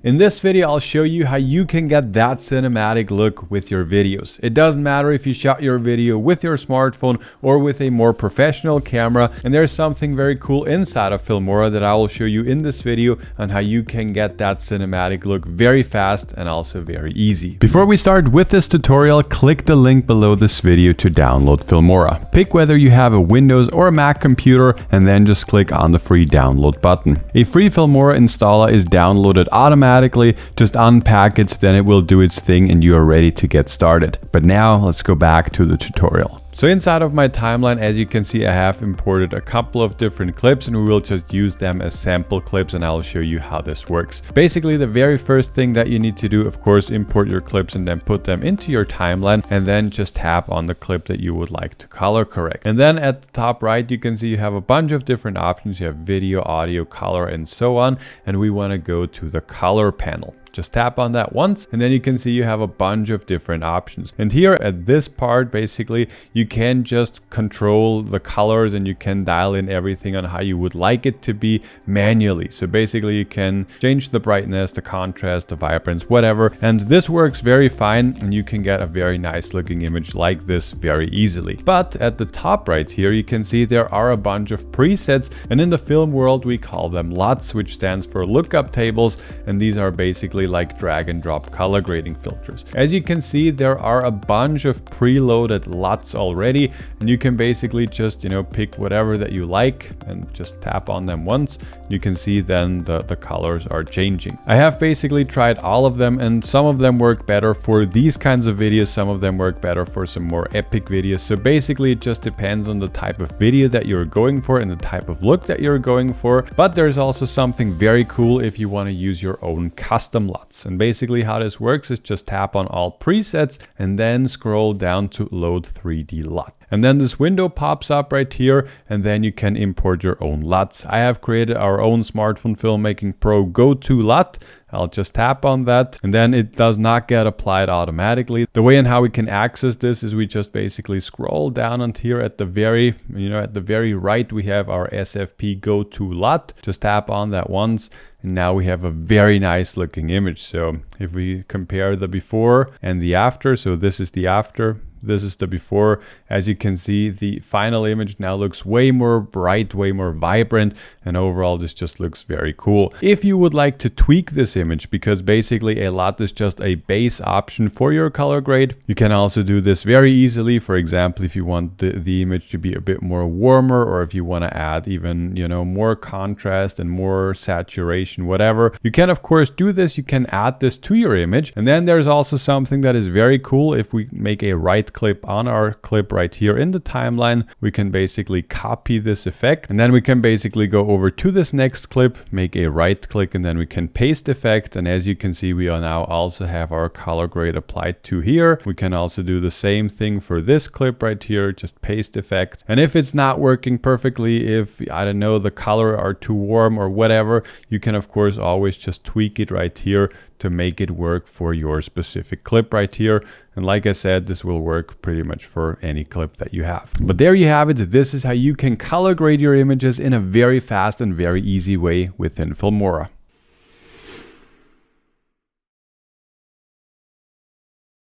In this video, I'll show you how you can get that cinematic look with your videos. It doesn't matter if you shot your video with your smartphone or with a more professional camera, and there's something very cool inside of Filmora that I will show you in this video on how you can get that cinematic look very fast and also very easy. Before we start with this tutorial, click the link below this video to download Filmora. Pick whether you have a Windows or a Mac computer and then just click on the free download button. A free Filmora installer is downloaded automatically. Just unpack it, then it will do its thing and you are ready to get started. But now let's go back to the tutorial. So inside of my timeline, as you can see, I have imported a couple of different clips and we will just use them as sample clips and I'll show you how this works. Basically, the very first thing that you need to do, of course, import your clips and then put them into your timeline and then just tap on the clip that you would like to color correct. And then at the top right, you can see you have a bunch of different options. You have video, audio, color, and so on. And we want to go to the color panel. Just tap on that once and then you can see you have a bunch of different options. And here at this part, basically, you can just control the colors and you can dial in everything on how you would like it to be manually. So basically you can change the brightness, the contrast, the vibrance, whatever. And this works very fine and you can get a very nice looking image like this very easily. But at the top right here, you can see there are a bunch of presets, and in the film world, we call them LUTs, which stands for lookup tables. And these are basically like drag and drop color grading filters. As you can see, there are a bunch of preloaded LUTs already, and you can basically just, pick whatever that you like and just tap on them once. You can see then the colors are changing. I have basically tried all of them, and some of them work better for these kinds of videos. Some of them work better for some more epic videos. So basically it just depends on the type of video that you're going for and the type of look that you're going for. But there's also something very cool if you want to use your own custom LUTs. And basically how this works is just tap on all presets and then scroll down to load 3D LUT. And then this window pops up right here, and then you can import your own LUTs. I have created our own Smartphone Filmmaking Pro go-to LUT. I'll just tap on that and then it does not get applied automatically. The way and how we can access this is we just basically scroll down and here at the very, at the very right, we have our SFP go-to LUT. Just tap on that once. And now we have a very nice looking image. So if we compare the before and the after, so this is the after, this is the before. As you can see, the final image now looks way more bright, way more vibrant, and overall this just looks very cool. If you would like to tweak this image, because basically a LUT is just a base option for your color grade, you can also do this very easily. For example, if you want the image to be a bit more warmer, or if you want to add even, more contrast and more saturation, whatever, you can of course do this. You can add this to your image. And then there's also something that is very cool. If we make a right clip on our clip right here in the timeline, we can basically copy this effect, and then we can basically go over to this next clip, make a right click, and then we can paste effect. And as you can see, we are now also have our color grade applied to here. We can also do the same thing for this clip right here, just paste effect. And if it's not working perfectly, if I don't know, the color are too warm or whatever, you can of course always just tweak it right here to make it work for your specific clip right here. And like I said, this will work pretty much for any clip that you have. But there you have it. This is how you can color grade your images in a very fast and very easy way within Filmora.